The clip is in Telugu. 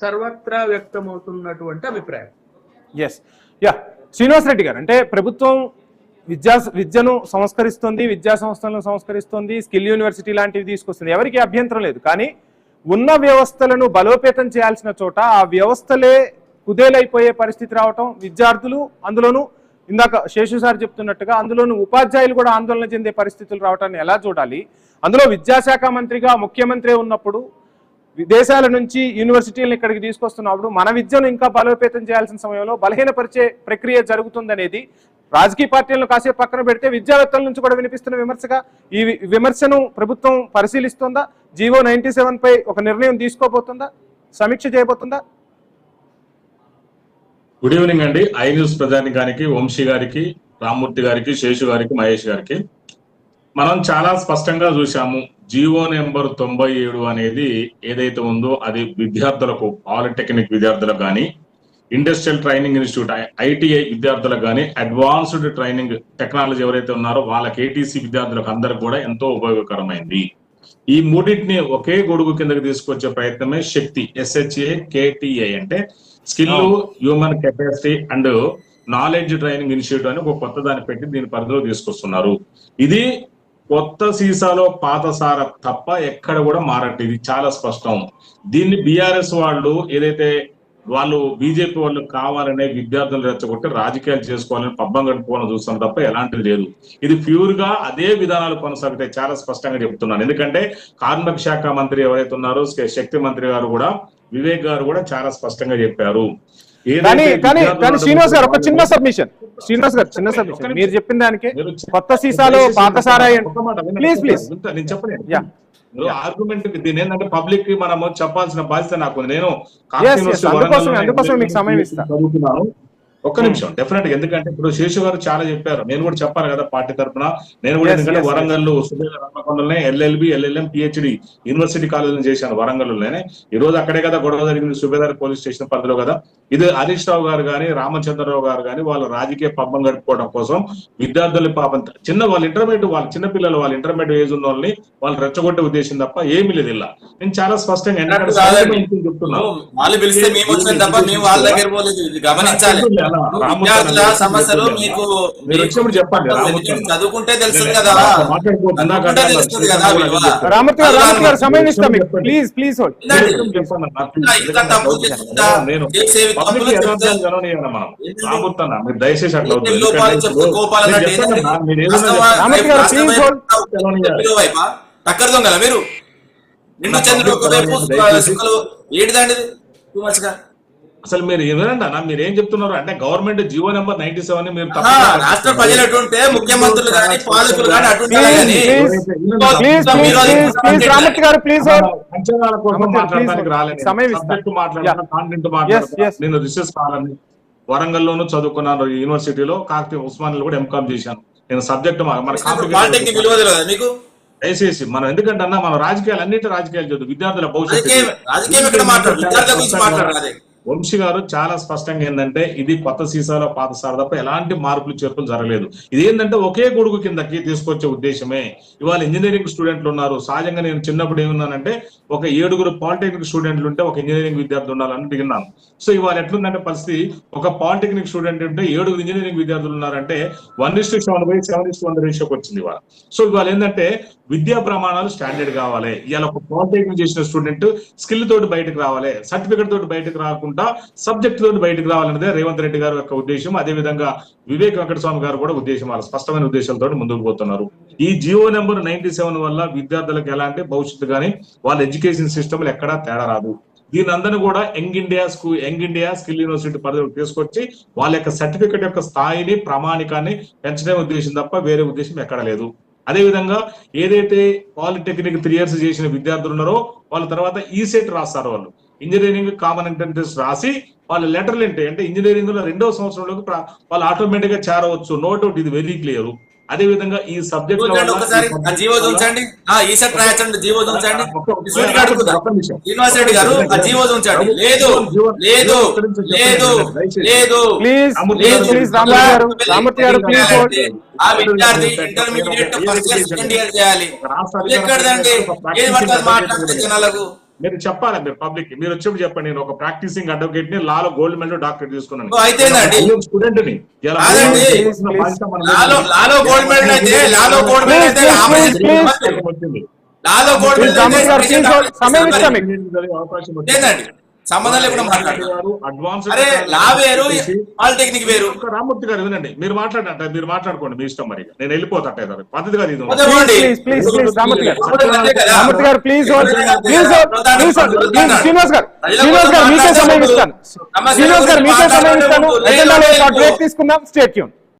సర్వత్రా వ్యక్తమవుతున్నటువంటి అభిప్రాయం. ఎస్ శ్రీనివాస్ రెడ్డి గారు, అంటే ప్రభుత్వం విద్యను సంస్కరిస్తుంది, విద్యా సంస్థలను సంస్కరిస్తుంది, స్కిల్ యూనివర్సిటీ లాంటివి తీసుకొస్తుంది, ఎవరికి అభ్యంతరం లేదు. కానీ ఉన్న వ్యవస్థలను బలోపేతం చేయాల్సిన చోట ఆ వ్యవస్థలే కుదేలైపోయే పరిస్థితి రావటం, విద్యార్థులు అందులోనూ ఇందాక శేషు సార్ చెప్తున్నట్టుగా అందులోనూ ఉపాధ్యాయులు కూడా ఆందోళన చెందే పరిస్థితులు రావటాన్ని ఎలా చూడాలి? అందులో విద్యాశాఖ మంత్రిగా ముఖ్యమంత్రి ఉన్నప్పుడు విదేశాల నుంచి యూనివర్సిటీలను ఇక్కడికి తీసుకొస్తున్నప్పుడు మన విద్యను ఇంకా బలోపేతం చేయాల్సిన సమయంలో బలహీనపరిచే ప్రక్రియ జరుగుతుందనేది రాజకీయ పార్టీలను కాసేపు పక్కన పెడితే విద్యావేత్తల నుంచి కూడా వినిపిస్తున్న విమర్శగా ఈ విమర్శను ప్రభుత్వం పరిశీలిస్తుందా? జీవో 97 పై ఒక నిర్ణయం తీసుకోబోతుందా? సమీక్ష చేయబోతుందా? గుడ్ ఈవినింగ్ అండి. ఐ న్యూస్ ప్రజానికానికి, వంశీ గారికి, రామ్మూర్తి గారికి, శేషు గారికి, మహేష్ గారికి. మనం చాలా స్పష్టంగా చూసాము, జీవో నెంబర్ 97 అనేది ఏదైతే ఉందో అది విద్యార్థులకు, పాలిటెక్నిక్ విద్యార్థులకు కానీ, ఇండస్ట్రియల్ ట్రైనింగ్ ఇన్స్టిట్యూట్ ఐటీఐ విద్యార్థులకు కానీ, అడ్వాన్స్డ్ ట్రైనింగ్ టెక్నాలజీ ఎవరైతే ఉన్నారో వాళ్ళకి, ఏటీసీ విద్యార్థులకు అందరికి కూడా ఎంతో ఉపయోగకరమైంది. ఈ మూడింటిని ఒకే గొడుగు కిందకి తీసుకొచ్చే ప్రయత్నమే శక్తి, SHA KTA, అంటే skill, human capacity and knowledge training institute అని ఒక కొత్త దాన్ని పెట్టి దీని పరిధిలో తీసుకొస్తున్నారు. ఇది కొత్త సీసాలో పాత సార తప్ప ఎక్కడ కూడా మారట్లేదు, ఇది చాలా స్పష్టం. దీన్ని బీఆర్ఎస్ వాళ్ళు ఏదైతే వాళ్ళు బీజేపీ వాళ్ళు కావాలనే విద్యార్థులు రెచ్చగొట్టి రాజకీయాలు చేసుకోవాలని పబ్బం గడుపుకోవాలని చూస్తాం తప్ప ఎలాంటిది లేదు. ఇది ప్యూర్ గా అదే విధానాలు కొనసాగితే చాలా స్పష్టంగా చెప్తున్నాను. ఎందుకంటే కార్మిక శాఖ మంత్రి ఎవరైతే ఉన్నారో, శక్తి మంత్రి గారు కూడా, వివేక్ గారు కూడా చాలా స్పష్టంగా చెప్పారు. శ్రీనివాస్ గారు ఒక చిన్న సబ్మిషన్, మీరు చెప్పిన దానికి కొత్త సీసాలో పాత సారాయి. ప్లీజ్ నేను చెప్పలేదు ఆర్గ్యుమెంట్. దీని ఏంటంటే పబ్లిక్ కి మనము చెప్పాల్సిన బాధ్యత నాకు. నేను అందుకోసం మీకు సమయం ఇస్తాను. ఒక్క నిమిషం, డెఫినెట్ గా. ఎందుకంటే ఇప్పుడు శేషు గారు చాలా చెప్పారు, నేను కూడా చెప్పాను కదా పార్టీ తరఫున. నేను కూడా ఎందుకంటే వరంగల్ సుబేదార్లోనే LLB LLM PhD university college చేశాను వరంగల్లోనే. ఈ రోజు అక్కడే కదా గొడవ జరిగింది, సుబేదార్ పోలీస్ స్టేషన్ పరిధిలో కదా. ఇది హరీష్ రావు గారు కానీ, రామచంద్రరావు గారు కానీ వాళ్ళ రాజకీయ పబ్బం గడుపుకోవడం కోసం విద్యార్థులు పాపం వాళ్ళ ఇంటర్మీడియట్, వాళ్ళ చిన్నపిల్లలు, వాళ్ళ ఇంటర్మీడియట్ ఏజ్ ఉన్న వాళ్ళని వాళ్ళు రెచ్చగొట్టే ఉద్దేశం తప్ప ఏమీ లేదు. ఇలా నేను చాలా స్పష్టంగా చెప్తున్నాను. సమస్యలు మీకు చదువుకుంటే తెలుస్తుంది కదా. దయచేసి అట్లా టక్కర్ దొంగల మీరు నిన్ను చంద్రుడు ఏడుదండి అసలు మీరు ఏమనండి అన్న, మీరు ఏం చెప్తున్నారు అంటే గవర్నమెంట్ జీవో నెంబర్ 97 మీరు రాష్ట్ర ప్రజలు ఎటుంటే ముఖ్యమంత్రులు కానీ పాలకులు కానీ అంచనాల కోసం మాట్లాడడానికి రాలేదు, సబ్జెక్ట్ మాట్లాడాలి, కాంటెంట్ మాట్లాడాలి. నేను రిసెర్చ్ కావాలని వరంగల్లోనూ చదువుకున్నాను, యూనివర్సిటీలో కాకతీయ ఉస్మానియాలో కూడా MCOM చేశాను. నేను సబ్జెక్ట్ మీకు దయచేసి మనం ఎందుకంటే అన్న మనం రాజకీయాలు అన్నింటి రాజకీయాలు చదువు విద్యార్థుల భవిష్యత్తు. వంశీ గారు చాలా స్పష్టంగా ఏంటంటే ఇది కొత్త సీసాలో పాత సార్ తప్ప ఎలాంటి మార్పులు చేర్పులు జరగలేదు. ఇది ఏంటంటే ఒకే గొడుగు కిందకి తీసుకొచ్చే ఉద్దేశమే. ఇవాళ ఇంజనీరింగ్ స్టూడెంట్లు ఉన్నారు. సహజంగా నేను చిన్నప్పుడు ఏమన్నానంటే ఒక 7 పాలిటెక్నిక్ స్టూడెంట్లు ఉంటే ఒక ఇంజనీరింగ్ విద్యార్థి ఉండాలని దిగినాను. సో ఇవాళ ఎట్లుందంటే పరిస్థితి, ఒక పాలిటెక్నిక్ స్టూడెంట్ ఉంటే 7 ఇంజనీరింగ్ విద్యార్థులు ఉన్నారంటే 1:7:1 రేషియోకి వచ్చింది ఇవాళ. సో ఇవాళ ఏంటంటే విద్యా ప్రమాణాలు స్టాండర్డ్ కావాలి. ఇవాళ ఒక పాలిటెక్నిక్ చేసిన స్టూడెంట్ స్కిల్ తోటి బయటకు రావాలి, సర్టిఫికెట్ తోటి బయటకు రాకుండా సబ్జెక్ట్ తోటి బయటకు రావాలన్నదే రేవంత్ రెడ్డి గారి యొక్క ఉద్దేశం. అదే విధంగా వివేక్ వెంకటస్వామి గారు కూడా ఉద్దేశం, వాళ్ళ స్పష్టమైన ఉద్దేశాలతో ముందుకు పోతున్నారు. ఈ జీవో నెంబర్ 97 వల్ల విద్యార్థులకు ఎలాంటి భవిష్యత్తు కానీ వాళ్ళ ఎడ్యుకేషన్ సిస్టమ్ ఎక్కడా తేడా రాదు. దీని అందరినీ కూడా యంగ్ ఇండియా స్కిల్ యూనివర్సిటీ పరిధిలోకి తీసుకొచ్చి వాళ్ళ యొక్క సర్టిఫికెట్ యొక్క స్థాయిని, ప్రామాణికాన్ని పెంచడం ఉద్దేశం తప్ప వేరే ఉద్దేశం ఎక్కడ లేదు. అదేవిధంగా ఏదైతే పాలిటెక్నిక్ 3 years చేసిన విద్యార్థులు ఉన్నారో వాళ్ళ తర్వాత ECET రాస్తారు. వాళ్ళు ఇంజనీరింగ్ కామన్ ఎంట్రన్స్ రాసి వాళ్ళ లెటర్లు అంటే ఇంజనీరింగ్ లో 2వ సంవత్సరంలోకి వాళ్ళు ఆటోమేటిక్ గా చేరవచ్చు. నో డౌట్, ఇది వెరీ క్లియర్. అదే విధంగా ఈ సబ్జెక్ట్ మీరు చెప్పాలి, మీరు పబ్లిక్ మీరు వచ్చేప్పుడు చెప్పండి. నేను ఒక ప్రాక్టీసింగ్ అడ్వకేట్ ని, లాలో గోల్డ్ మెడల్ డాక్టరేట్ తీసుకున్నాను, అయితేనండి స్టూడెంట్ ని. కాదండి, లాలో గోల్డ్ మెడల్ అయితే లాలో గోల్డ్ మెడల్ అయితే లాలో గోల్డ్ మెడల్ లేదండి, సంబంధం లేకుండా మాట్లాడారు. అరే లా వేరు, పాలిటెక్నిక్ వేరు. రామూర్తి గారు వినండి, మీరు మాట్లాడంటే మీరు మాట్లాడుకోండి, మీ ఇష్టం. మరి నేను వెళ్ళిపోతాట పద్ధతి కాదు ఇది. రామూర్తి గారు ప్లీజ్ శ్రీనివాస్ గారు మీకే సమయం ఇస్తాను. శ్రీనివాస్ గారు మీకే సమయం ఇస్తాను. తీసుకుందాం. Stay tune.